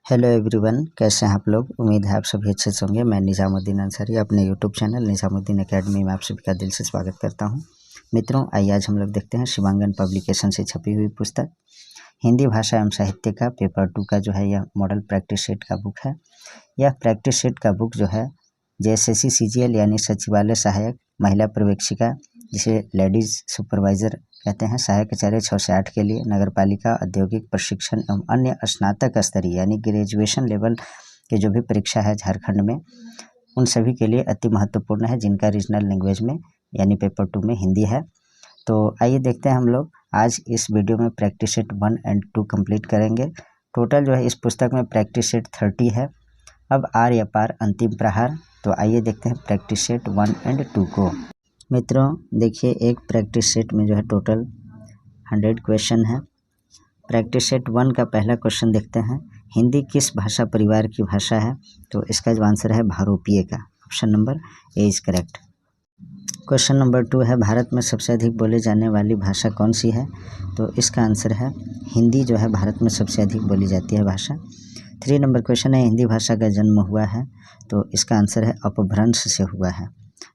Hello everyone, कैसे हैं आप लोग। उम्मीद है आप सभी अच्छे से होंगे। मैं निज़ामुद्दीन अंसारी अपने यूट्यूब चैनल निज़ामुद्दीन एकेडमी में आप सभी का दिल से स्वागत करता हूं। मित्रों, आइए आज हम लोग देखते हैं शिवांगन पब्लिकेशन से छपी हुई पुस्तक हिंदी भाषा एवं साहित्य का पेपर 2 का जो है यह मॉडल प्रैक्टिस सेट का बुक है। यह प्रैक्टिस सेट का बुक जो है JSSC CGL यानी सचिवालय सहायक महिला पर्यवेक्षिका, जिसे लेडीज़ सुपरवाइज़र कहते हैं, सहायक आचार्य 6 से 8 के लिए, नगर पालिका, औद्योगिक प्रशिक्षण एवं अन्य स्नातक स्तरीय यानी ग्रेजुएशन लेवल के जो भी परीक्षा है झारखंड में, उन सभी के लिए अति महत्वपूर्ण है, जिनका रीजनल लैंग्वेज में यानी पेपर 2 में हिंदी है। तो आइए देखते हैं हम लोग आज इस वीडियो में प्रैक्टिस सेट 1 एंड 2 कंप्लीट करेंगे। टोटल जो है इस पुस्तक में प्रैक्टिस सेट 30 है। अब आर या पार अंतिम प्रहार। तो आइए देखते हैं प्रैक्टिस सेट 1 एंड 2 को। मित्रों देखिए, एक प्रैक्टिस सेट में जो है टोटल 100 क्वेश्चन है। प्रैक्टिस सेट 1 का पहला क्वेश्चन देखते हैं, हिंदी किस भाषा परिवार की भाषा है। तो इसका जो आंसर है भारोपीय का, option number A is correct. Question number 2 है, भारत में सबसे अधिक बोले जाने वाली भाषा कौन सी है। तो इसका आंसर है हिंदी जो है भारत में सबसे अधिक बोली जाती है भाषा। 3 नंबर क्वेश्चन है, हिंदी भाषा का जन्म हुआ है। तो इसका आंसर है अपभ्रंश से हुआ है।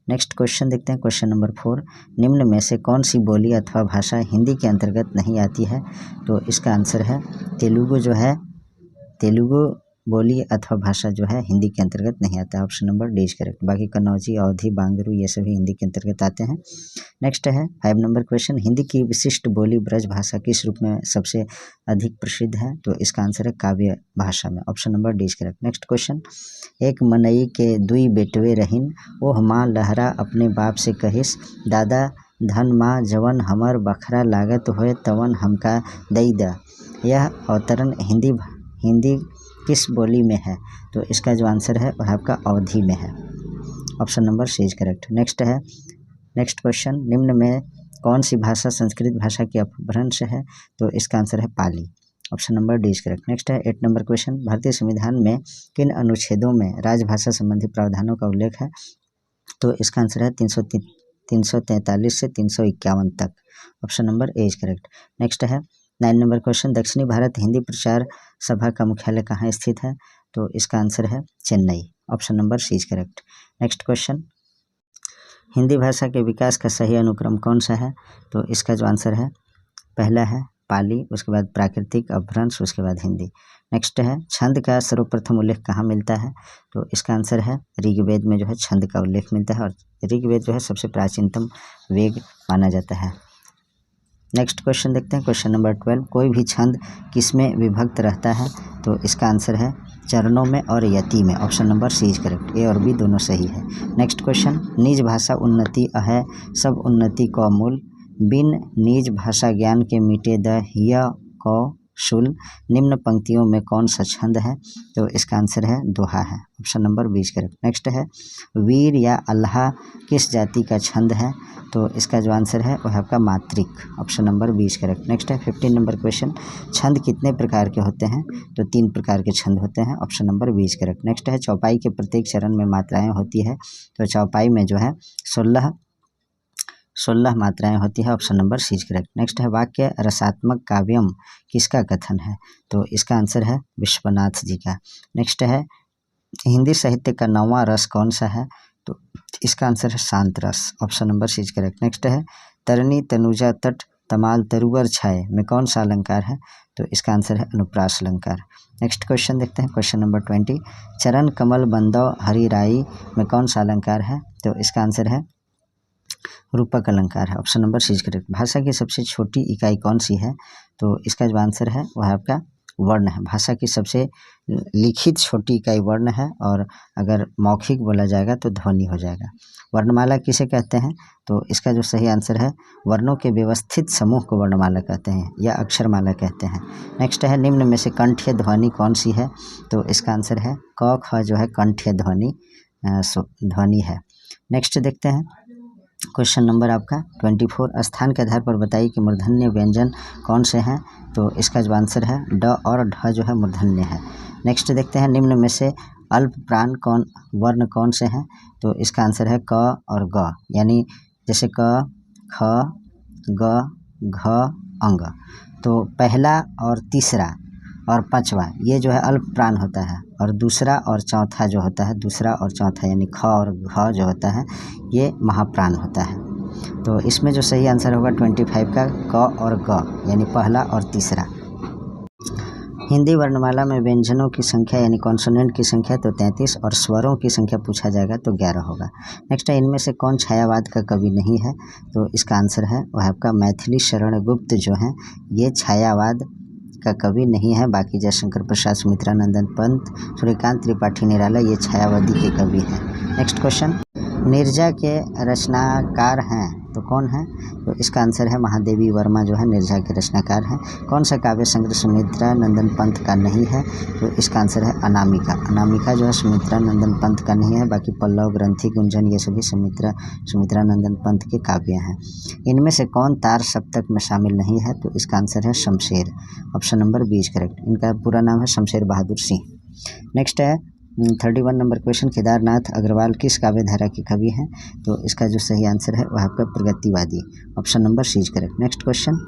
नेक्स्ट क्वेश्चन देखते हैं, क्वेश्चन नंबर 4, निम्न में से कौन सी बोली अथवा भाषा हिंदी के अंतर्गत नहीं आती है। तो इसका आंसर है तेलुगु जो है, तेलुगु बोली अथवा भाषा जो है हिंदी के अंतर्गत नहीं आता है, option number D is correct. बाकी कन्नौजी, अवधी, बांगरू ये सभी हिंदी के अंतर्गत आते हैं। नेक्स्ट है 5 नंबर क्वेश्चन, हिंदी की विशिष्ट बोली ब्रज भाषा किस रूप में सबसे अधिक प्रसिद्ध है। तो इसका आंसर है काव्य भाषा में, option number D is correct. Next question, एक मनई के दुई बेटवे रहीन, ओह माँ लहरा अपने बाप से कहिस, दादा धन माँ जवन हमर बखरा लागत होए तवन हमका दई द। यह अवतरण हिंदी किस बोली में है। तो इसका जो आंसर है वह आपका अवधी में है, option number C is correct. Next question, निम्न में कौन सी भाषा संस्कृत भाषा की अपभ्रंश है। तो इसका आंसर है Pali, option number D is correct. Next है 8 नंबर क्वेश्चन, भारतीय संविधान में किन अनुच्छेदों में राजभाषा संबंधी प्रावधानों का उल्लेख है। तो इसका आंसर है 343 से 351 तक, option number A is correct. Next है 9 नंबर क्वेश्चन, दक्षिणी भारत हिंदी प्रचार सभा का मुख्यालय कहाँ स्थित है। तो इसका आंसर है Chennai, option number C is correct. Next question, Hindi भाषा के विकास का सही अनुक्रम कौन सा है। तो इसका जो आंसर है पहला है पाली, उसके बाद प्राकृतिक, अपभ्रंश, उसके बाद हिंदी। नेक्स्ट है छंद का सर्वप्रथम उल्लेख कहाँ मिलता है। तो इसका आंसर है ऋग्वेद में जो है छंद का उल्लेख मिलता है, और ऋग्वेद जो है सबसे प्राचीनतम वेद माना जाता है। नेक्स्ट क्वेश्चन देखते हैं, क्वेश्चन नंबर 12, कोई भी छंद किसमें विभक्त रहता है। तो इसका आंसर है चरणों में और यति में, option number C is correct. A और बी दोनों सही है। नेक्स्ट क्वेश्चन, निज भाषा उन्नति है सब उन्नति को मूल, बिन निज भाषा ज्ञान के मिटे द हिय को शुल, निम्न पंक्तियों में कौन सा छंद है। तो इसका आंसर है दोहा है, option number B is correct. Next है वीर या अल्लाह किस जाति का छंद है। तो इसका जो आंसर है वह आपका मात्रिक, option number B is correct. Next है 15 नंबर क्वेश्चन, छंद कितने प्रकार के होते हैं। तो 3 प्रकार के छंद होते हैं, option number B is correct. Next है चौपाई के प्रत्येक चरण में मात्राएं होती है। तो चौपाई में जो है 16 मात्राएं होती है, option number C is correct. Next है वाक्य रसात्मक काव्यम किसका कथन है। तो इसका आंसर है विश्वनाथ जी का। नेक्स्ट है हिंदी साहित्य का 9वां रस कौन सा है। तो इसका आंसर है शांत रस, option number C is correct. Next है तरनी तनुजा तट तमाल तरुवर छाए में कौन सा अलंकार है। तो इसका आंसर है अनुप्रास अलंकार। नेक्स्ट क्वेश्चन देखते हैं, क्वेश्चन नंबर 20, चरण कमल बंदौ हरिराई में कौन सा अलंकार है। तो इसका आंसर है रूपक अलंकार है, option number C is correct. भाषा की सबसे छोटी इकाई कौन सी है। तो इसका जो आंसर है वह आपका वर्ण है। भाषा की सबसे लिखित छोटी इकाई वर्ण है, और अगर मौखिक बोला जाएगा तो ध्वनि हो जाएगा। वर्णमाला किसे कहते हैं। तो इसका जो सही आंसर है वर्णों के व्यवस्थित समूह को वर्णमाला कहते हैं या अक्षरमाला कहते हैं। नेक्स्ट है निम्न में से कंठ्य ध्वनि कौन सी है। तो इसका आंसर है क ख जो है कंठ्य ध्वनि है। नेक्स्ट देखते हैं, क्वेश्चन नंबर आपका 24, स्थान के आधार पर बताइए कि मूर्धन्य व्यंजन कौन से हैं। तो इसका जो आंसर है ड और ढ जो है मूर्धन्य है। नेक्स्ट देखते हैं, निम्न में से अल्प प्राण वर्ण कौन से हैं। तो इसका आंसर है क और ग, यानी जैसे क, ख, ग, घ, अंग। तो पहला और तीसरा और पाँचवा ये जो है अल्प प्राण होता है, और दूसरा और चौथा जो होता है, दूसरा और चौथा यानी ख और घ जो होता है ये महाप्राण होता है। तो इसमें जो सही आंसर होगा 25 का क और ग यानी पहला और तीसरा। हिंदी वर्णमाला में व्यंजनों की संख्या यानी कॉन्सोनेंट की संख्या तो 33 और स्वरों की संख्या पूछा जाएगा तो 11 होगा। नेक्स्ट है, इनमें से कौन छायावाद का कवि नहीं है? तो इसका आंसर है वह आपका मैथिली शरण गुप्त जो है ये छायावाद का कवि नहीं है। बाकी जयशंकर प्रसाद, सुमित्रा नंदन पंत, सूर्यकांत त्रिपाठी निराला ये छायावादी के कवि हैं। नेक्स्ट क्वेश्चन, नीरजा के रचनाकार हैं तो कौन है? तो इसका आंसर है महादेवी वर्मा जो है नीरजा के रचनाकार हैं। कौन सा काव्य संग्रह सुमित्रा नंदन पंत का नहीं है? तो इसका आंसर है अनामिका। अनामिका जो है सुमित्रा नंदन पंत का नहीं है। बाकी पल्लव, ग्रंथि, गुंजन ये सभी सुमित्रा नंदन पंत के काव्य हैं। इनमें से कौन तार सप्तक में शामिल नहीं है? तो इसका आंसर है शमशेर। Option number 20 correct. इनका पूरा नाम है शमशेर बहादुर सिंह। नेक्स्ट है 31 नंबर क्वेश्चन, केदारनाथ अग्रवाल किस काव्य धारा के कवि हैं? तो इसका जो सही आंसर है वह आपका प्रगतिवादी। Option number C correct. Next question,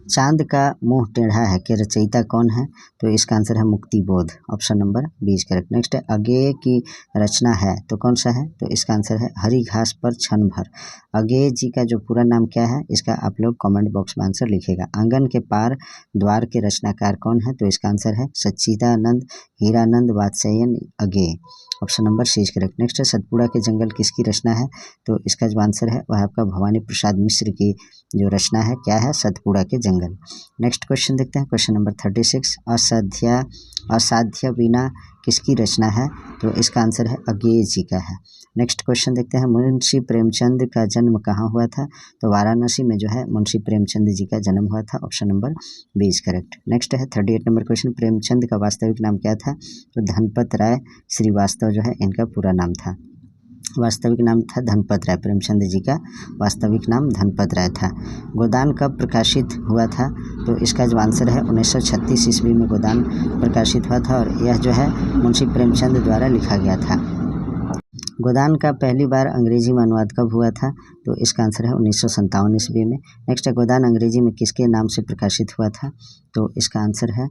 चांद का मुंह टेढ़ा है के रचयिता कौन है? तो इसका आंसर है Muktibodh. Option number 20 correct. Next है, अगेय की रचना है तो कौन सा है? तो इसका आंसर है हरी घास पर क्षण भर। अगेय जी का जो पूरा नाम क्या है इसका आप लोग कमेंट बॉक्स में आंसर लिखिएगा। आंगन के पार द्वार के रचनाकार कौन है? तो इसका आंसर है Sachchidanand Hiranand Vatsyayan Agyeya. Option number C correct. Next है, सतपुड़ा के जंगल किसकी रचना है? तो इसका जो आंसर है वह आपका भवानी प्रसाद मिश्र की जो रचना है क्या है? सतपुड़ा के जंगल। नेक्स्ट क्वेश्चन देखते हैं, क्वेश्चन नंबर 36, असाध्य वीणा किसकी रचना है? तो इसका आंसर है अगेय जी का है। नेक्स्ट क्वेश्चन देखते हैं, मुंशी प्रेमचंद का जन्म कहाँ हुआ था? तो वाराणसी में जो है मुंशी प्रेमचंद जी का जन्म हुआ था। Option number 20 correct. नेक्स्ट है 38 नंबर क्वेश्चन, प्रेमचंद का वास्तविक नाम क्या था? तो धनपत राय श्रीवास्तव जो है इनका पूरा नाम था। वास्तविक नाम था धनपत राय। प्रेमचंद जी का वास्तविक नाम धनपत राय था। गोदान कब प्रकाशित हुआ था? तो इसका जो आंसर है 1936 ईस्वी में गोदान प्रकाशित हुआ था और यह जो है मुंशी प्रेमचंद द्वारा लिखा गया था। गोदान का पहली बार अंग्रेजी में अनुवाद कब हुआ था? तो इसका आंसर है 1957 ईस्वी में। नेक्स्ट है, गोदान अंग्रेजी में किसके नाम से प्रकाशित हुआ था? तो इसका आंसर है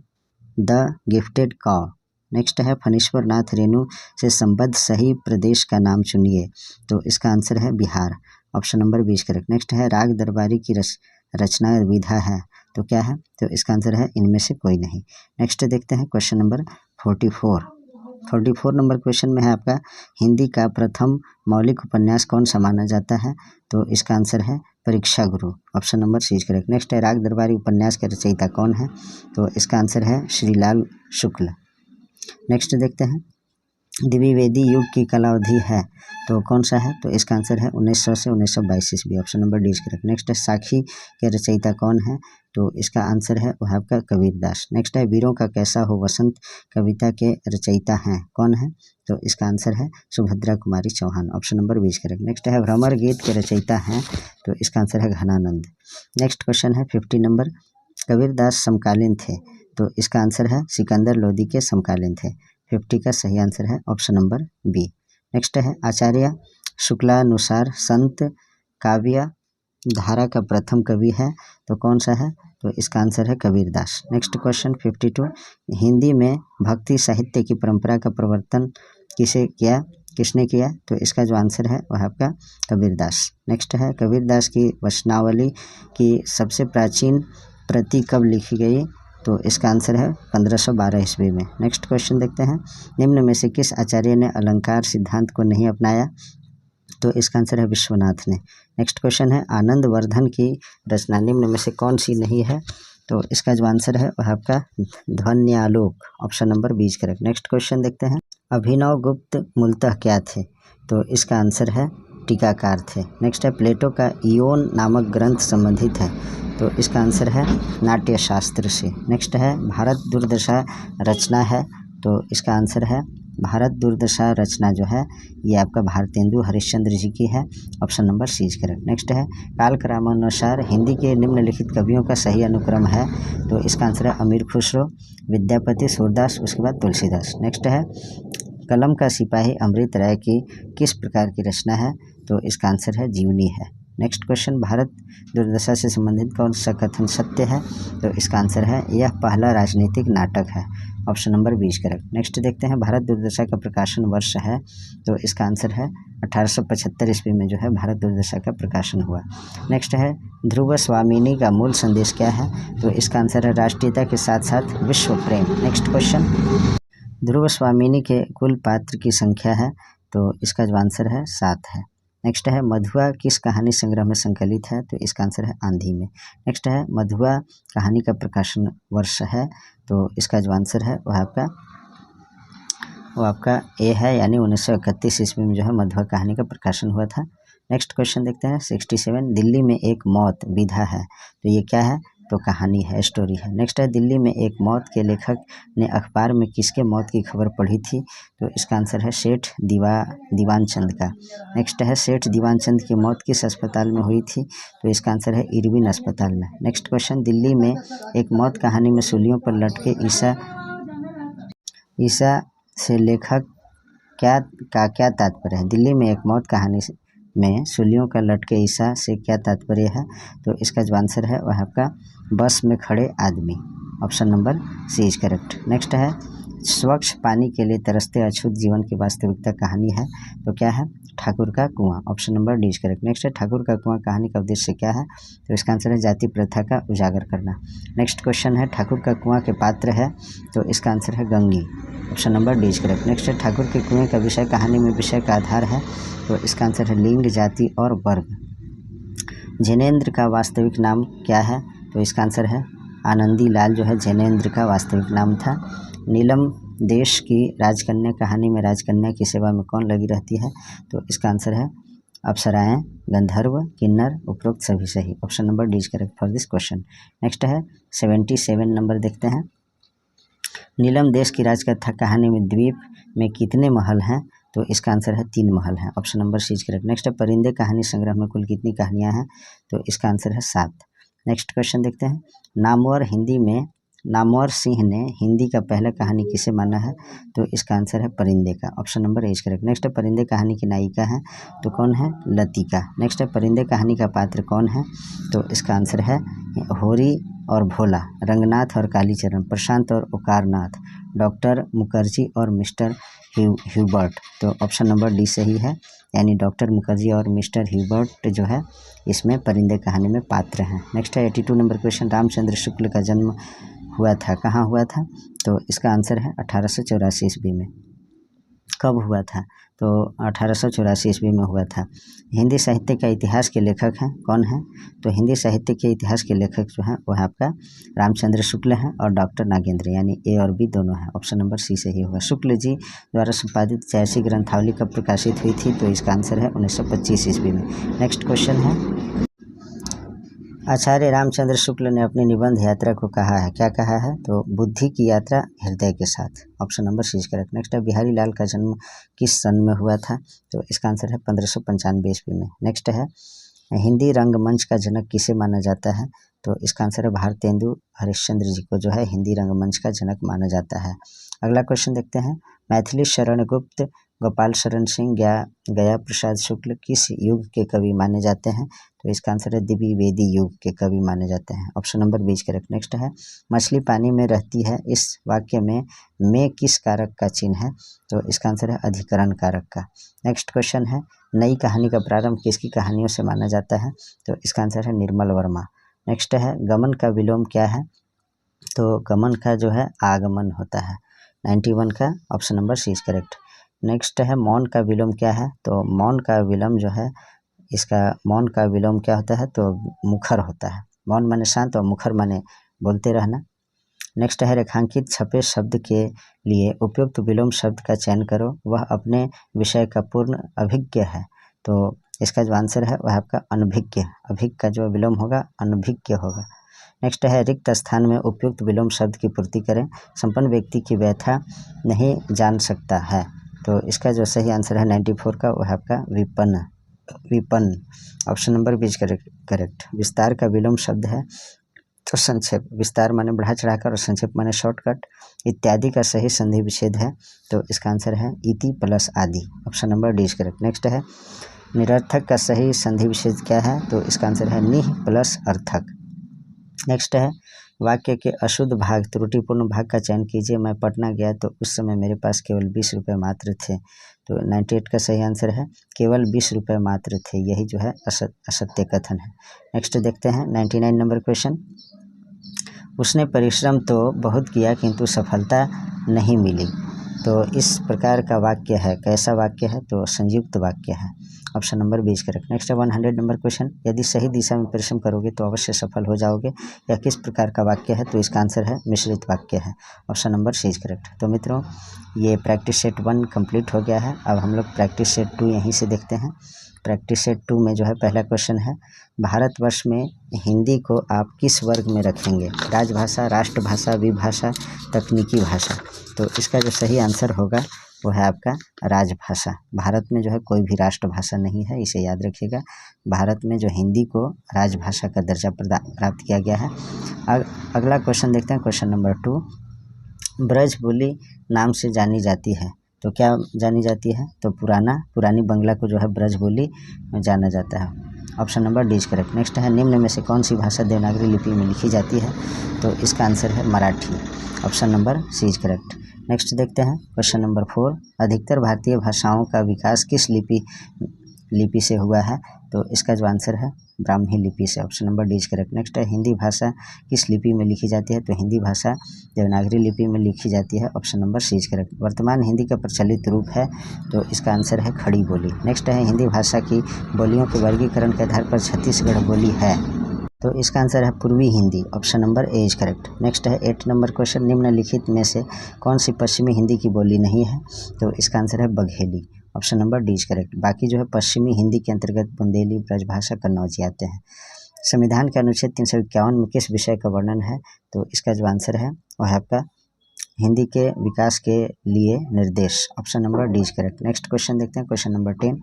द गिफ्टेड काउ। नेक्स्ट है, फणीश्वर नाथ रेणु से संबद्ध सही प्रदेश का नाम चुनिए। तो इसका आंसर है Bihar. Option number 20 correct. Next है, राग दरबारी की रचना विधा है तो क्या है? तो इसका आंसर है इनमें से कोई नहीं। नेक्स्ट देखते हैं क्वेश्चन नंबर 44 नंबर क्वेश्चन में है आपका, हिंदी का प्रथम मौलिक उपन्यास कौन सा माना जाता है? तो इसका आंसर है Pariksha Guru. Option number C correct. Next है, राग दरबारी उपन्यास के रचयिता कौन है? तो इसका आंसर है श्रीलाल शुक्ल। नेक्स्ट देखते हैं, द्विवेदी युग की कालावधि है तो कौन सा है? तो इसका आंसर है 1900 से 1922 ईस्वी। Option number D correct. Next है, साखी के रचयिता कौन है? तो इसका आंसर है वह आपका कबीरदास। नेक्स्ट है, वीरों का कैसा हो वसंत कविता के रचयिता हैं कौन है? तो इसका आंसर है Subhadra Kumari Chauhan. Option number 20 correct. Next है, भ्रमर गीत के रचयिता हैं तो इसका आंसर है घनानंद। नेक्स्ट क्वेश्चन है 50 नंबर, कबीरदास समकालीन थे तो इसका आंसर है सिकंदर लोदी के समकालीन थे। 50 का सही आंसर है ऑप्शन नंबर बी। नेक्स्ट है, आचार्य शुक्लानुसार संत काव्य धारा का प्रथम कवि है तो कौन सा है? तो इसका आंसर है कबीरदास। नेक्स्ट क्वेश्चन 52, हिंदी में भक्ति साहित्य की परंपरा का प्रवर्तन किसने किया? तो इसका जो आंसर है वह आपका कबीरदास। नेक्स्ट है, कबीरदास की वचनावली की सबसे प्राचीन प्रति कब लिखी गई? तो इसका आंसर है 1512 ईस्वी में। नेक्स्ट क्वेश्चन देखते हैं, निम्न में से किस आचार्य ने अलंकार सिद्धांत को नहीं अपनाया? तो इसका आंसर है विश्वनाथ ने। नेक्स्ट क्वेश्चन है, आनंद वर्धन की रचना निम्न में से कौन सी नहीं है? तो इसका जो आंसर है वह आपका ध्वन्यालोक। Option number 20 correct. Next question देखते हैं, अभिनव गुप्त मूलतः क्या थे? तो इसका आंसर है टीकाकार थे। नेक्स्ट है, प्लेटो का इयोन नामक ग्रंथ संबंधित है तो इसका आंसर है नाट्यशास्त्र से। नेक्स्ट है, भारत दुर्दशा रचना है तो इसका आंसर है भारत दुर्दशा रचना जो है ये आपका भारतेंदु हरिश्चंद्र जी की है। Option number C correct. Next है, कालक्रमानुसार हिंदी के निम्नलिखित कवियों का सही अनुक्रम है तो इसका आंसर है अमीर खुसरो, विद्यापति, सूरदास, उसके बाद तुलसीदास। नेक्स्ट है, कलम का सिपाही अमृत राय की किस प्रकार की रचना है? तो इसका आंसर है जीवनी है। नेक्स्ट क्वेश्चन, भारत दुर्दशा से संबंधित कौन सा कथन सत्य है? तो इसका आंसर है यह पहला राजनीतिक नाटक है। Option number 20 correct. नेक्स्ट देखते हैं, भारत दुर्दशा का प्रकाशन वर्ष है। तो इसका आंसर है 1875 ईस्वी में जो है भारत दुर्दशा का प्रकाशन हुआ। नेक्स्ट है, ध्रुव स्वामिनी का मूल संदेश क्या है? तो इसका आंसर है राष्ट्रीयता के साथ साथ विश्व प्रेम। नेक्स्ट क्वेश्चन, ध्रुव स्वामिनी के कुल पात्र की संख्या है? तो इसका जो आंसर है 7 है। नेक्स्ट है, मधुआ किस कहानी संग्रह में संकलित है? तो इसका आंसर है आंधी में। नेक्स्ट है, मधुआ कहानी का प्रकाशन वर्ष है। तो इसका जो आंसर है वो आपका ए है, यानी 1931 ईस्वी में जो है मधुआ कहानी का प्रकाशन हुआ था। नेक्स्ट क्वेश्चन देखते हैं 67, दिल्ली में एक मौत विधा है। तो ये क्या है? तो कहानी है, स्टोरी है। नेक्स्ट है, दिल्ली में एक मौत के लेखक ने अखबार में किसके मौत की खबर पढ़ी थी? तो इसका आंसर है सेठ दीवानचंद का। नेक्स्ट है, सेठ दीवानचंद की मौत किस अस्पताल में हुई थी? तो इसका आंसर है इरविन अस्पताल में। नेक्स्ट क्वेश्चन, दिल्ली में एक मौत कहानी में सूलियों पर लटके ईसा से लेखक क्या तात्पर्य है? दिल्ली में एक मौत कहानी में सूलियों का लटके ईसा से क्या तात्पर्य है? तो इसका जो आंसर है वह आपका बस में खड़े आदमी। Option number C is correct. Next है, स्वच्छ पानी के लिए तरसते अछूत जीवन की वास्तविकता कहानी है। तो क्या है? ठाकुर का कुआं। Option number D is correct. Next है, ठाकुर का कुआं कहानी का उद्देश्य क्या है? तो इसका आंसर है जाति प्रथा का उजागर करना। नेक्स्ट क्वेश्चन है, ठाकुर का कुआं के पात्र है। तो इसका आंसर है Gangi. Option number D is correct. Next है, ठाकुर के कुएं का विषय कहानी में विषय का आधार है। तो इसका आंसर है लिंग, जाति और वर्ग। जैनेन्द्र का वास्तविक नाम क्या है? तो इसका आंसर है आनंदी लाल जो है जैनेन्द्र का वास्तविक नाम था। नीलम देश की राजकन्या कहानी में राजकन्या की सेवा में कौन लगी रहती है? तो इसका आंसर है अप्सराएं, गंधर्व, किन्नर, उपरोक्त सभी सही। Option number D is correct for this question. Next है 77 नंबर देखते हैं, नीलम देश की राजकथा कहानी में द्वीप में कितने महल हैं? तो इसका आंसर है 3 महल हैं। Option number C is correct. Next है, परिंदे कहानी संग्रह में कुल कितनी कहानियां हैं? तो इसका आंसर है 7। नेक्स्ट क्वेश्चन देखते हैं, नामवर सिंह ने हिंदी का पहला कहानी किसे माना है? तो इसका आंसर है परिंदे का। Option number A is correct. Next है, परिंदे कहानी की नायिका है तो कौन है? लतिका। नेक्स्ट है, परिंदे कहानी का पात्र कौन है? तो इसका आंसर है होरी और भोला, रंगनाथ और कालीचरण, प्रशांत और ओकारनाथ, डॉक्टर मुखर्जी और मिस्टर ह्यूबर्ट। तो ऑप्शन नंबर डी सही है, यानी डॉक्टर मुखर्जी और मिस्टर ह्यूबर्ट जो है इसमें परिंदे कहानी में पात्र हैं। नेक्स्ट है 82 नंबर क्वेश्चन, रामचंद्र शुक्ल का जन्म हुआ था, कहाँ हुआ था? तो इसका आंसर है 1884 ईस्वी में। कब हुआ था? तो 1884 ईस्वी में हुआ था। हिंदी साहित्य का इतिहास के लेखक हैं कौन हैं? तो हिंदी साहित्य के इतिहास के लेखक जो हैं वह आपका रामचंद्र शुक्ल हैं और डॉक्टर नागेंद्र, यानी ए और बी दोनों हैं। ऑप्शन नंबर सी से ही होगा। शुक्ल जी द्वारा संपादित जैसी ग्रंथावली कब प्रकाशित हुई थी? तो इसका आंसर है 1925 ईस्वी में। नेक्स्ट क्वेश्चन है, आचार्य रामचंद्र शुक्ल ने अपनी निबंध यात्रा को कहा है, क्या कहा है? तो बुद्धि की यात्रा हृदय के साथ। Option number C is correct. Next है, बिहारी लाल का जन्म किस सन में हुआ था? तो इसका आंसर है 1595 ईस्वी में। नेक्स्ट है, हिंदी रंगमंच का जनक किसे माना जाता है? तो इसका आंसर है भारतेंदु हरिश्चंद्र जी को जो है हिंदी रंगमंच का जनक माना जाता है। अगला क्वेश्चन देखते हैं, मैथिली शरण गुप्त, गोपाल शरण सिंह, गया प्रसाद शुक्ल किस युग के कवि माने जाते हैं? तो इसका आंसर है द्विवेदी युग के कवि माने जाते हैं। Option number B correct. Next है, मछली पानी में रहती है, इस वाक्य में किस कारक का चिन्ह है? तो इसका आंसर है अधिकरण कारक का। नेक्स्ट क्वेश्चन है, नई कहानी का प्रारंभ किसकी कहानियों से माना जाता है? तो इसका आंसर है निर्मल वर्मा। नेक्स्ट है, गमन का विलोम क्या है? तो गमन का जो है आगमन होता है। 91 का option number C is correct. Next है, मौन का विलोम क्या है? तो मौन का विलोम जो है मौन का विलोम क्या होता है? तो मुखर होता है। मौन माने शांत और मुखर माने बोलते रहना। नेक्स्ट है, रेखांकित छपे शब्द के लिए उपयुक्त विलोम शब्द का चयन करो, वह अपने विषय का पूर्ण अभिज्ञ है। तो इसका जो आंसर है वह आपका अनभिज्ञ, अभिज्ञ का जो विलोम होगा अनभिज्ञ होगा। नेक्स्ट है, रिक्त स्थान में उपयुक्त विलोम शब्द की पूर्ति करें, संपन्न व्यक्ति की व्यथा नहीं जान सकता है। तो इसका जो सही आंसर है 94 का वह आपका विपन्न। Option number B correct. विस्तार का विलोम शब्द है तो संक्षेप, विस्तार माने बढ़ा चढ़ाकर और संक्षेप माने शॉर्टकट। इत्यादि का सही संधि विच्छेद है, तो इसका आंसर है इति प्लस आदि। Option number D correct. Next है, निरर्थक का सही संधि विच्छेद क्या है? तो इसका आंसर है निह प्लस अर्थक। नेक्स्ट है वाक्य के अशुद्ध भाग त्रुटिपूर्ण भाग का चयन कीजिए। मैं पटना गया तो उस समय मेरे पास केवल 20 रुपये मात्र थे। तो 98 का सही आंसर है केवल 20 रुपये मात्र थे, यही जो है असत्य कथन है। नेक्स्ट देखते हैं 99 नंबर क्वेश्चन। उसने परिश्रम तो बहुत किया किंतु सफलता नहीं मिली। तो इस प्रकार का वाक्य है, कैसा वाक्य है? तो संयुक्त वाक्य है। Option number 20 correct. नेक्स्ट है 100 नंबर क्वेश्चन। यदि सही दिशा में परिश्रम करोगे तो अवश्य सफल हो जाओगे। यह किस प्रकार का वाक्य है? तो इसका आंसर है मिश्रित वाक्य है। Option number C is correct. तो मित्रों ये प्रैक्टिस सेट 1 कंप्लीट हो गया है। अब हम लोग प्रैक्टिस सेट 2 यहीं से देखते हैं। प्रैक्टिस सेट 2 में जो है पहला क्वेश्चन है, भारतवर्ष में हिंदी को आप किस वर्ग में रखेंगे? राजभाषा, राष्ट्रभाषा, विभाषा, तकनीकी भाषा। तो इसका जो सही आंसर होगा वो है आपका राजभाषा। भारत में जो है कोई भी राष्ट्रभाषा नहीं है, इसे याद रखिएगा। भारत में जो हिंदी को राजभाषा का दर्जा प्राप्त किया गया है। अगला क्वेश्चन देखते हैं, क्वेश्चन नंबर 2। ब्रज बोली नाम से जानी जाती है, तो क्या जानी जाती है? तो पुरानी बंगला को जो है ब्रज बोली जाना जाता है। Option number D is correct. Next है निम्न में से कौन सी भाषा देवनागरी लिपि में लिखी जाती है? तो इसका आंसर है Marathi. Option number C is correct. Next देखते हैं क्वेश्चन नंबर 4। अधिकतर भारतीय भाषाओं का विकास किस लिपि से हुआ है? तो इसका जो आंसर है ब्राह्मी लिपि से। Option number D is correct. Next है हिंदी भाषा किस लिपि में लिखी जाती है? तो हिंदी भाषा देवनागरी लिपि में लिखी जाती है। Option number C is correct. वर्तमान हिंदी का प्रचलित रूप है? तो इसका आंसर है खड़ी बोली। नेक्स्ट है हिंदी भाषा की बोलियों के वर्गीकरण के आधार पर छत्तीसगढ़ बोली है, तो इसका आंसर है पूर्वी Hindi. Option number A is correct. Next है 8 नंबर क्वेश्चन। निम्नलिखित में से कौन सी पश्चिमी हिंदी की बोली नहीं है? तो इसका आंसर है Bagheli. Option number D is correct. बाकी जो है पश्चिमी हिंदी के अंतर्गत बुंदेली, ब्रजभाषा, कन्नौजी आते हैं। संविधान के अनुच्छेद 351 में किस विषय का वर्णन है? तो इसका जो आंसर है वह है आपका हिंदी के विकास के लिए निर्देश। Option number D is correct. Next question देखते हैं, क्वेश्चन नंबर 10।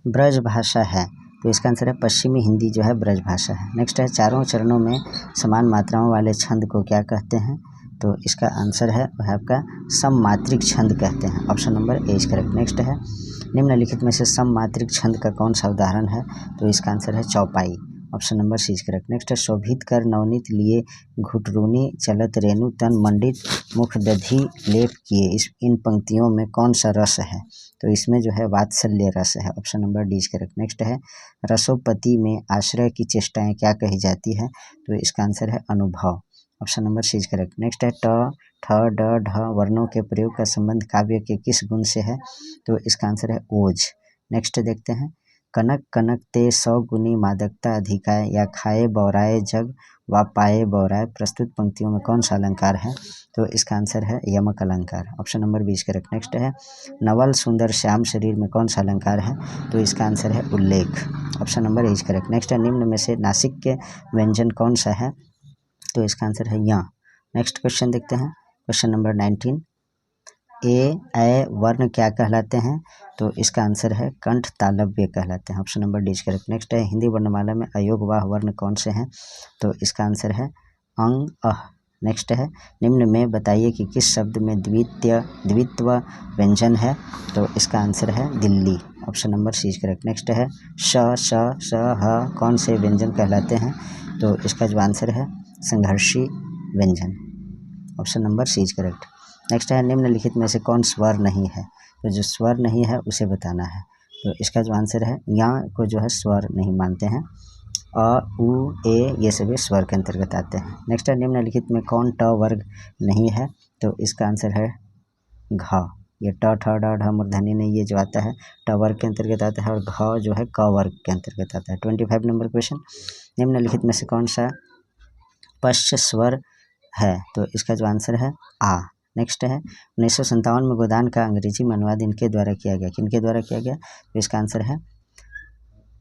ब्रजभाषा है, तो इसका आंसर है पश्चिमी हिंदी जो है ब्रजभाषा है। नेक्स्ट है चारों चरणों में समान मात्राओं वाले छंद को क्या कहते हैं? तो इसका आंसर है वह आपका सममात्रिक छंद कहते हैं। Option number A is correct. Next है निम्नलिखित में से सममात्रिक छंद का कौन सा उदाहरण है? तो इसका आंसर है चौपाई। Option number C is correct. Next है शोभित कर नवनीत लिए घुटरूनी चलत रेणु तन मंडित मुख दधी लेप किए, इन पंक्तियों में कौन सा रस है? तो इसमें जो है वात्सल्य रस है। Option number D is correct. Next है रसोपति में आश्रय की चेष्टाएं क्या कही जाती है? तो इसका आंसर है अनुभव। Option number C is correct. Next है ट, ठ, ड, ढ वर्णों के प्रयोग का संबंध काव्य के किस गुण से है? तो इसका आंसर है ओज। नेक्स्ट देखते हैं कनक कनक ते 100 गुनी मादकता अधिकाय या खाए बौराए जग व पाए बौराए, प्रस्तुत पंक्तियों में कौन सा अलंकार है? तो इसका आंसर है यमक अलंकार। Option number 20 correct. नेक्स्ट है नवल सुंदर श्याम शरीर में कौन सा अलंकार है? तो इसका आंसर है उल्लेख। Option number is correct. Next है निम्न में से नासिक के व्यंजन कौन सा है? तो इसका आंसर है या। नेक्स्ट क्वेश्चन देखते हैं, क्वेश्चन नंबर 19। ए वर्ण क्या कहलाते हैं? तो इसका आंसर है कंठ तालव्य कहलाते हैं। Option number D is correct. Next है हिंदी वर्णमाला में अयोगवाह वर्ण कौन से हैं? तो इसका आंसर है अंग अह। नेक्स्ट है निम्न में बताइए कि किस शब्द में द्वित्व व्यंजन है? तो इसका आंसर है Delhi. Option number C is correct. Next है श ह कौन से व्यंजन कहलाते हैं? तो इसका जो आंसर है संघर्षी व्यंजन। Option number C is correct. Next है निम्नलिखित में से कौन स्वर नहीं है? तो जो स्वर नहीं है उसे बताना है। तो इसका जो आंसर है या को जो है स्वर नहीं मानते हैं। अ, उ, ए ये सभी स्वर के अंतर्गत आते हैं। नेक्स्ट है निम्नलिखित में कौन ट वर्ग नहीं है? तो इसका आंसर है घ। ये ट, ठ, ड, ढ मूर्धन्य नहीं, ये जो आता है ट वर्ग के अंतर्गत आता है, और घ जो है क वर्ग के अंतर्गत आता है। 25 नंबर क्वेश्चन। निम्नलिखित में से कौन सा पश्च स्वर है? तो इसका जो आंसर है आ। नेक्स्ट है 1957 में गोदान का अंग्रेजी में अनुवाद इनके द्वारा किया गया, किनके द्वारा किया गया? तो इसका आंसर है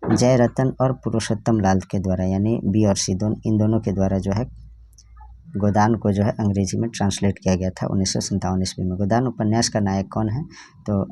जय रतन और पुरुषोत्तम लाल के द्वारा, यानी बी और सी इन दोनों के द्वारा जो है गोदान को जो है अंग्रेजी में ट्रांसलेट किया गया था 1957 ईस्वी में। गोदान उपन्यास का नायक कौन है? तो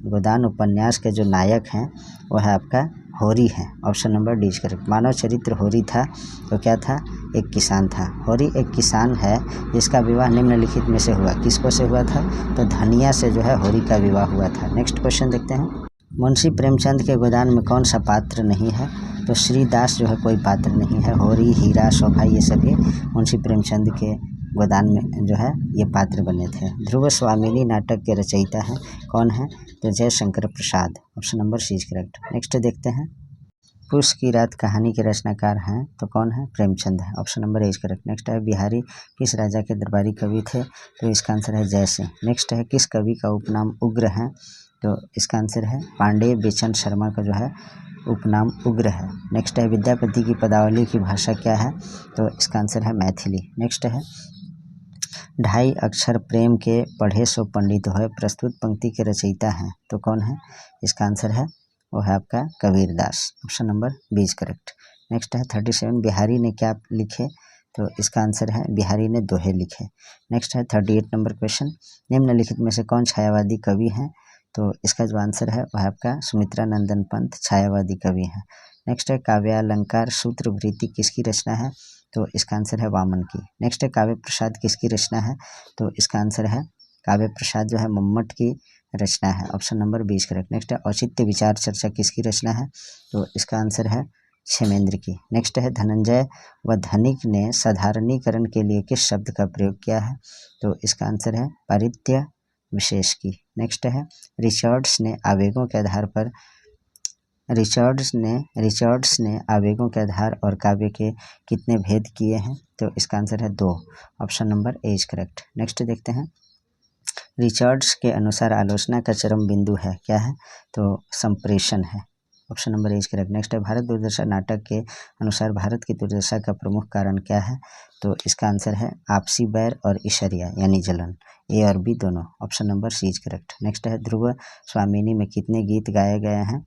गोदान उपन्यास के जो नायक हैं वो है आपका होरी है। Option number D is correct. मानव चरित्र होरी था, तो क्या था? एक किसान था। होरी एक किसान है जिसका विवाह निम्नलिखित में से हुआ। किसको से हुआ था? तो धनिया से जो है होरी का विवाह हुआ था। नेक्स्ट क्वेश्चन देखते हैं, मुंशी प्रेमचंद के गोदान में कौन सा पात्र नहीं है? तो श्रीदास जो है कोई पात्र नहीं है। होरी, हीरा, शोभा ये सभी मुंशी प्रेमचंद के गोदान में जो है ये पात्र बने थे। ध्रुव स्वामिनी नाटक के रचयिता हैं, कौन है? तो Jaishankar Prasad. Option number C is correct. Next देखते हैं, पुष्प की रात कहानी के रचनाकार हैं, तो कौन है? प्रेमचंद है। Option number A is correct. Next है, बिहारी किस राजा के दरबारी कवि थे? तो इसका आंसर है जय सिंह। नेक्स्ट है, किस कवि का उपनाम उग्र है? तो इसका आंसर है पांडे बेचन शर्मा का जो है उपनाम उग्र है। नेक्स्ट है, विद्यापति की पदावली की भाषा क्या है? तो इसका आंसर है मैथिली। नेक्स्ट है, ढाई अक्षर प्रेम के पढ़े सो पंडित होए प्रस्तुत पंक्ति के रचयिता हैं, तो कौन है? इसका आंसर है वो है आपका Kabirdas. Option number B is correct. Next है 37, बिहारी ने क्या लिखे? तो इसका आंसर है बिहारी ने दोहे लिखे। नेक्स्ट है 38 नंबर क्वेश्चन, निम्नलिखित में से कौन छायावादी कवि है? तो इसका जो आंसर है वह आपका सुमित्रा नंदन पंत छायावादी कवि है। नेक्स्ट है, काव्यालंकार सूत्र वृत्ति किसकी रचना है? तो इसका आंसर है वामन की। नेक्स्ट है, काव्य प्रसाद किसकी रचना है? तो इसका आंसर है काव्य प्रसाद जो है मम्मट की रचना है। Option number 20 correct. नेक्स्ट है, औचित्य विचार चर्चा किसकी रचना है? तो इसका आंसर है क्षेमेंद्र की। नेक्स्ट है, धनंजय व धनिक ने साधारणीकरण के लिए किस शब्द का प्रयोग किया है? तो इसका आंसर है पारित्य विशेष की। नेक्स्ट है, रिचर्ड्स ने आवेगों के आधार और काव्य के कितने भेद किए हैं? तो इसका आंसर है 2। Option number A is correct. Next देखते हैं, रिचर्ड्स के अनुसार आलोचना का चरम बिंदु है, क्या है? तो संप्रेषण है। Option number A is correct. Next है, भारत दुर्दशा नाटक के अनुसार भारत की दुर्दशा का प्रमुख कारण क्या है? तो इसका आंसर है आपसी बैर और ईर्ष्या यानी जलन। ए और बी दोनों। Option number C is correct. Next है, ध्रुव स्वामिनी में कितने गीत गाए गए हैं?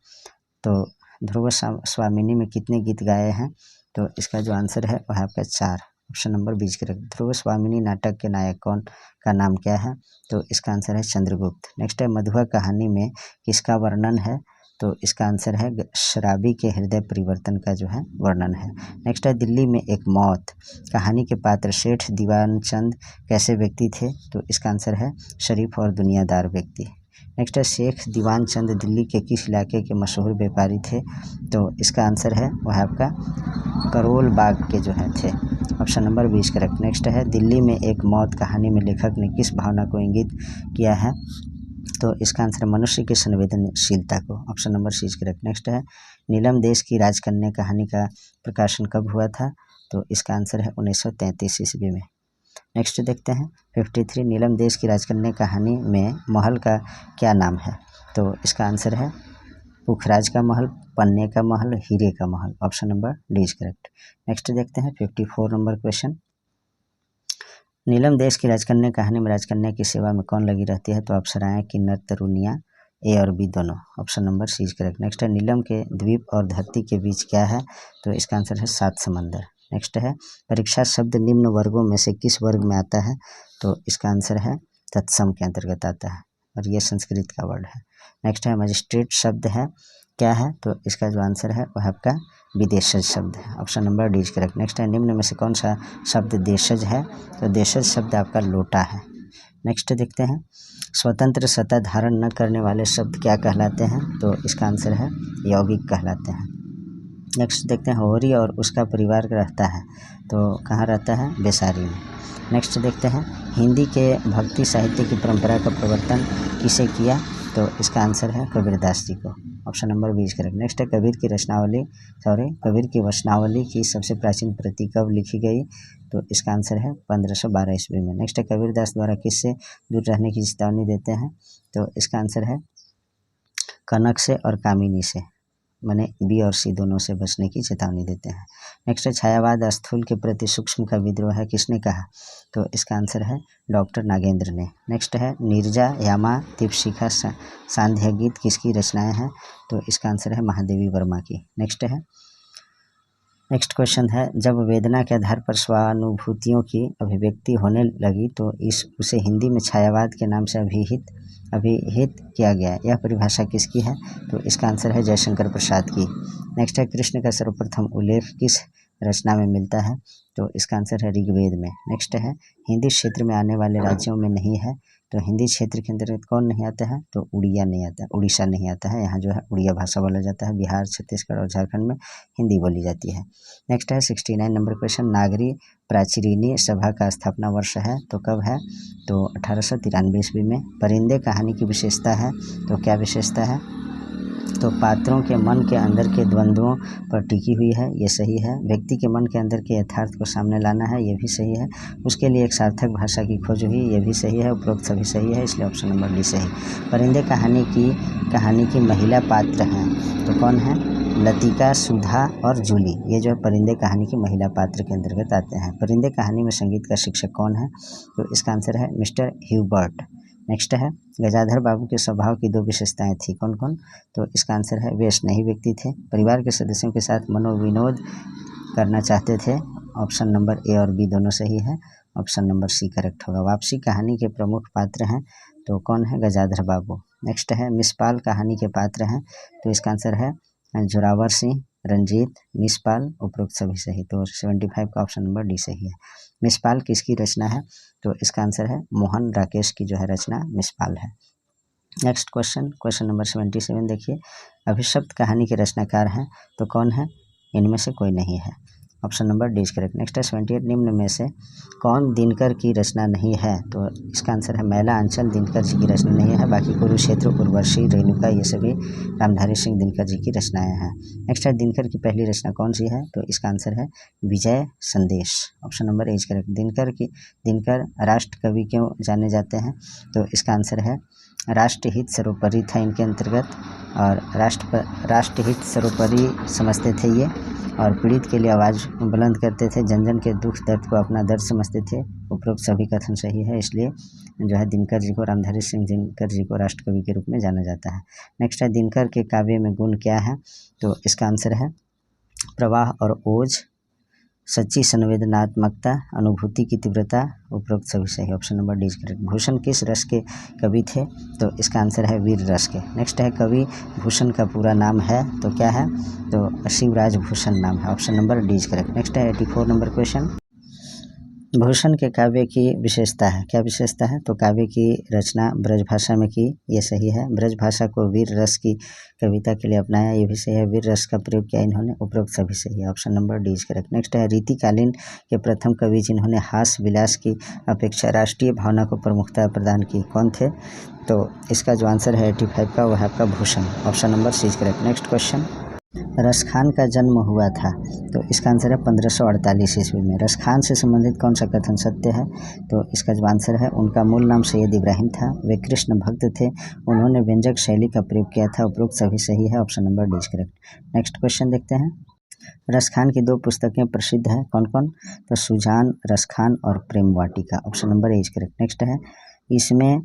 तो ध्रुव स्वामिनी में कितने गीत गाए हैं? तो इसका जो आंसर है वह आपका 4। Option number B is correct. Dhruvswamini नाटक के नायक कौन का नाम क्या है? तो इसका आंसर है चंद्रगुप्त। नेक्स्ट है, मधुआ कहानी में किसका वर्णन है? तो इसका आंसर है शराबी के हृदय परिवर्तन का जो है वर्णन है। नेक्स्ट है, दिल्ली में एक मौत कहानी के पात्र सेठ दीवानचंद कैसे व्यक्ति थे? तो इसका आंसर है शरीफ और दुनियादार व्यक्ति। नेक्स्ट है, शेख दीवान चंद दिल्ली के किस इलाके के मशहूर व्यापारी थे? तो इसका आंसर है वह आपका करोल बाग के जो है थे। Option number 20 correct. नेक्स्ट है, दिल्ली में एक मौत कहानी में लेखक ने किस भावना को इंगित किया है? तो इसका आंसर मनुष्य की संवेदनशीलता को। Option number C correct. Next है, नीलम देश की राजकन्या कहानी का प्रकाशन कब हुआ था? तो इसका आंसर है 1933 ईस्वी में। नेक्स्ट देखते हैं 53, नीलम देश की राजकन्या कहानी में महल का क्या नाम है? तो इसका आंसर है पुखराज का महल, पन्ने का महल, हीरे का महल। Option number D is correct. Next देखते हैं 54 नंबर क्वेश्चन, नीलम देश की राजकन्या कहानी में राजकन्या की सेवा में कौन लगी रहती है? तो अप्सराएं, किन्नर, तरुणियाँ, ए और बी दोनों। Option number C is correct. Next है, नीलम के द्वीप और धरती के बीच क्या है? तो इसका आंसर है 7 समंदर। नेक्स्ट है, परीक्षा शब्द निम्न वर्गों में से किस वर्ग में आता है? तो इसका आंसर है तत्सम के अंतर्गत आता है और यह संस्कृत का वर्ड है। नेक्स्ट है, मजिस्ट्रेट शब्द है क्या है? तो इसका जो आंसर है वह आपका विदेशज शब्द है। Option number D is correct. Next है, निम्न में से कौन सा शब्द देशज है? तो देशज शब्द आपका लोटा है। नेक्स्ट देखते हैं, स्वतंत्र सत्ता धारण न करने वाले शब्द क्या कहलाते हैं? तो इसका आंसर है यौगिक कहलाते हैं। नेक्स्ट देखते हैं, होरी और उसका परिवार रहता है तो कहाँ रहता है? बेसारी में। नेक्स्ट देखते हैं, हिंदी के भक्ति साहित्य की परंपरा का प्रवर्तन किसे किया? तो इसका आंसर है कबीरदास जी को। Option number 20 correct. नेक्स्ट है, कबीर की वचनावली की सबसे प्राचीन प्रति कब लिखी गई? तो इसका आंसर है 1512 ईस्वी में। नेक्स्ट है, कबीरदास द्वारा किससे दूर रहने की चेतावनी देते हैं? तो इसका आंसर है कनक से और कामिनी से, माने बी और सी दोनों से बचने की चेतावनी देते हैं। नेक्स्ट है, छायावाद स्थूल के प्रति सूक्ष्म का विद्रोह है किसने कहा? तो इसका आंसर है डॉक्टर नागेंद्र ने। नेक्स्ट है, नीरजा, यामा, दीपशिखा, सांध्य गीत किसकी रचनाएं हैं? तो इसका आंसर है महादेवी वर्मा की। नेक्स्ट क्वेश्चन है, जब वेदना के आधार पर स्वानुभूतियों की अभिव्यक्ति होने लगी तो उसे हिंदी में छायावाद के नाम से अभिहित किया गया। यह परिभाषा किसकी है? तो इसका आंसर है जयशंकर प्रसाद की। नेक्स्ट है, कृष्ण का सर्वप्रथम उल्लेख किस रचना में मिलता है? तो इसका आंसर है ऋग्वेद में। नेक्स्ट है, हिंदी क्षेत्र में आने वाले राज्यों में नहीं है तो हिंदी क्षेत्र के अंतर्गत कौन नहीं आता है, तो उड़िया नहीं आता है, उड़ीसा नहीं आता है। यहाँ जो है उड़िया भाषा बोला जाता है। बिहार, छत्तीसगढ़ और झारखंड में हिंदी बोली जाती है। नेक्स्ट है 69 नंबर क्वेश्चन, नागरी प्राचीनी सभा का स्थापना वर्ष है, तो कब है, तो 1893 ईस्वी में। परिंदे कहानी की विशेषता है, तो क्या विशेषता है, तो पात्रों के मन के अंदर के द्वंद्वों पर टिकी हुई है, ये सही है। व्यक्ति के मन के अंदर के यथार्थ को सामने लाना है, ये भी सही है। उसके लिए एक सार्थक भाषा की खोज हुई, ये भी सही है। उपरोक्त सभी सही है, इसलिए ऑप्शन नंबर डी सही। परिंदे कहानी की महिला पात्र हैं, तो कौन है, लतिका, सुधा और जूली, ये जो है परिंदे कहानी की महिला पात्र के अंतर्गत आते हैं। परिंदे कहानी में संगीत का शिक्षक कौन है, तो इसका आंसर है मिस्टर ह्यूबर्ट। नेक्स्ट है गजाधर बाबू के स्वभाव की 2 विशेषताएं थी, कौन कौन, तो इसका आंसर है वे स्नेही व्यक्ति थे, परिवार के सदस्यों के साथ मनोविनोद करना चाहते थे, ऑप्शन नंबर ए और बी दोनों सही है, ऑप्शन नंबर सी करेक्ट होगा। वापसी कहानी के प्रमुख पात्र हैं, तो कौन है, गजाधर बाबू। नेक्स्ट है मिसपाल कहानी के पात्र हैं, तो इसका आंसर है जोरावर सिंह, रंजीत, मिसपाल, उपरोक्त सभी सही, तो 75 का ऑप्शन नंबर डी सही है। मिसपाल किसकी रचना है, तो इसका आंसर है मोहन राकेश की जो है रचना मिसपाल है। नेक्स्ट क्वेश्चन नंबर 77 देखिए, अभिशप्त कहानी के रचनाकार हैं, तो कौन है, इनमें से कोई नहीं है, option number D is correct. Next है 78, निम्न में से कौन दिनकर की रचना नहीं है, तो इसका आंसर है मैला अंचल दिनकर जी की रचना नहीं है, बाकी कुरुक्षेत्र, उर्वशी, रेणुका, ये सभी रामधारी सिंह दिनकर जी की रचनाएं हैं। नेक्स्ट है दिनकर की पहली रचना कौन सी है, तो इसका आंसर है विजय संदेश, option number A is correct. Dinkar राष्ट्र कवि क्यों जाने जाते हैं, तो इसका आंसर है राष्ट्रहित सर्वोपरि था इनके अंतर्गत, और राष्ट्रहित सर्वोपरि समझते थे ये, और पीड़ित के लिए आवाज़ बुलंद करते थे, जन जन के दुख दर्द को अपना दर्द समझते थे। उपरोक्त सभी कथन सही है, इसलिए जो है दिनकर जी को, रामधारी सिंह दिनकर जी को राष्ट्रकवि के रूप में जाना जाता है। नेक्स्ट है दिनकर के काव्य में गुण क्या है, तो इसका आंसर है प्रवाह और ओज, सच्ची संवेदनात्मकता, अनुभूति की तीव्रता, उपरोक्त सभी सही, option number D is correct. Bhushan किस रस के कवि थे, तो इसका आंसर है वीर रस के। नेक्स्ट है कवि भूषण का पूरा नाम है, तो क्या है, तो शिवराज भूषण नाम है, option number D is correct. Next है 84 नंबर क्वेश्चन, भूषण के काव्य की विशेषता है, क्या विशेषता है, तो काव्य की रचना ब्रजभाषा में की, ये सही है। ब्रजभाषा को वीर रस की कविता के लिए अपनाया, ये भी सही है। वीर रस का प्रयोग किया इन्होंने, उपरोक्त सभी सही है, option number D is correct. Next है रीतिकालीन के प्रथम कवि जिन्होंने हास्य विलास की अपेक्षा राष्ट्रीय भावना को प्रमुखता प्रदान की, कौन थे, तो इसका जो आंसर है 85 का, वह है आपका Bhushan, option number C is correct. Next question, Raskhan का जन्म हुआ था, तो इसका आंसर है 1548 ईस्वी में। रसखान से संबंधित कौन सा कथन सत्य है, तो इसका जो आंसर है, उनका मूल नाम सैयद इब्राहिम था, वे कृष्ण भक्त थे, उन्होंने व्यंजक शैली का प्रयोग किया था, उपरोक्त सभी सही है, option number D is correct. Next question देखते हैं, रसखान की 2 पुस्तकें प्रसिद्ध हैं, कौन कौन, तो सुजान, रसखान और Prem Vatika, option number A is correct. Next है इसमें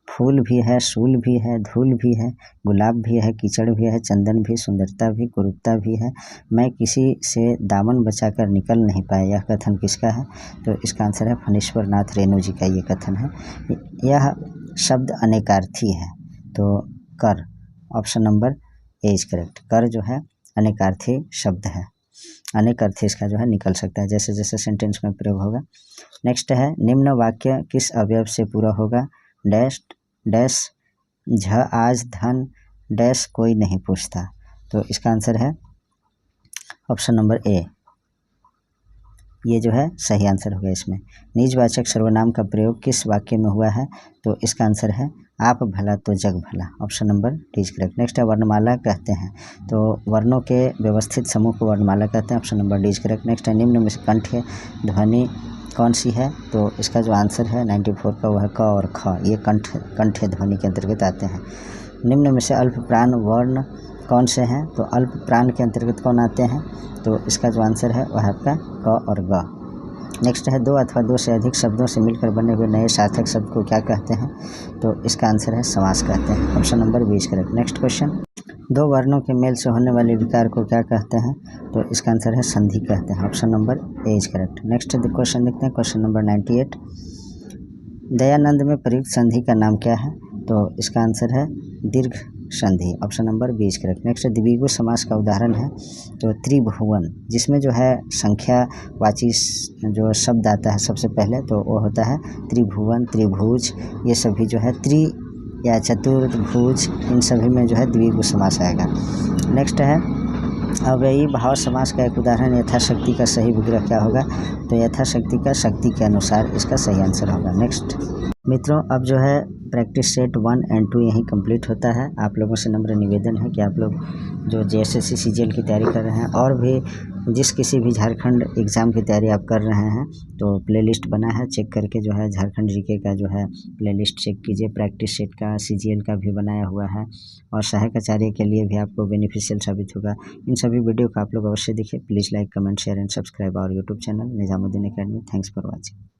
फूल भी है, सूल भी है, धूल भी है, गुलाब भी है, कीचड़ भी है, चंदन भी, सुंदरता भी, कुरूपता भी है, मैं किसी से दामन बचाकर निकल नहीं पाया, यह कथन किसका है, तो इसका आंसर है फणीश्वर नाथ रेणु जी का ये कथन है। यह शब्द अनेकार्थी है, तो कर, option number A is correct. कर जो है अनेकार्थी शब्द है, अनेक अर्थ इसका जो है निकल सकता है जैसे जैसे सेंटेंस में प्रयोग होगा। नेक्स्ट है निम्न वाक्य किस अवयव से पूरा होगा, डैश डैश झ आज धन डैश कोई नहीं पूछता, तो इसका आंसर है ऑप्शन नंबर ए, ये जो है सही आंसर होगा इसमें। निजवाचक सर्वनाम का प्रयोग किस वाक्य में हुआ है, तो इसका आंसर है आप भला तो जग भला, option number D is correct. Next है वर्णमाला कहते हैं, तो वर्णों के व्यवस्थित समूह को वर्णमाला कहते हैं, option number D is correct. Next है निम्न में से कंठ ध्वनि कौन सी है, तो इसका जो आंसर है 94 का वह क और ख, ये कंठ ध्वनि के अंतर्गत आते हैं। निम्न में से अल्प प्राण वर्ण कौन से हैं, तो अल्प प्राण के अंतर्गत कौन आते हैं, तो इसका जो आंसर है वह आपका क और ग। नेक्स्ट है 2 अथवा 2 से अधिक शब्दों से मिलकर बने हुए नए सार्थक शब्द को क्या कहते हैं, तो इसका आंसर है समास कहते हैं, option number B is correct. Next question 2 वर्णों के मेल से होने वाले विकार को क्या कहते हैं, तो इसका आंसर है संधि कहते हैं, option number A is correct. Next question देखते हैं, क्वेश्चन नंबर 98, दयानंद में प्रयुक्त संधि का नाम क्या है, तो इसका आंसर है दीर्घ संधि। Option number B is correct. Next द्विगु समास का उदाहरण है तो त्रिभुवन, जिसमें जो है संख्यावाची जो शब्द आता है सबसे पहले तो वो होता है त्रिभुवन, त्रिभुज, ये सभी जो है त्रि या चतुर्भुज, इन सभी में जो है द्विगु समास आएगा। नेक्स्ट है अव्ययी भाव समास का एक उदाहरण यथाशक्ति का सही विग्रह क्या होगा, तो यथाशक्ति का शक्ति के अनुसार इसका सही आंसर होगा। नेक्स्ट मित्रों, अब जो है प्रैक्टिस सेट 1 एंड 2 यहीं कंप्लीट होता है। आप लोगों से नम्र निवेदन है कि आप लोग जो JSSC CGL की तैयारी कर रहे हैं और भी जिस किसी भी झारखंड एग्ज़ाम की तैयारी आप कर रहे हैं तो प्लेलिस्ट बना है, चेक करके जो है झारखंड GK का जो है प्लेलिस्ट चेक कीजिए। प्रैक्टिस सेट का CGL का भी बनाया हुआ है और सहायक आचार्य के लिए भी आपको बेनिफिशियल साबित होगा। इन सभी वीडियो को आप लोग अवश्य देखिए। Please like, comment, share and subscribe our YouTube channel Nizamuddin academy. Thanks for watching.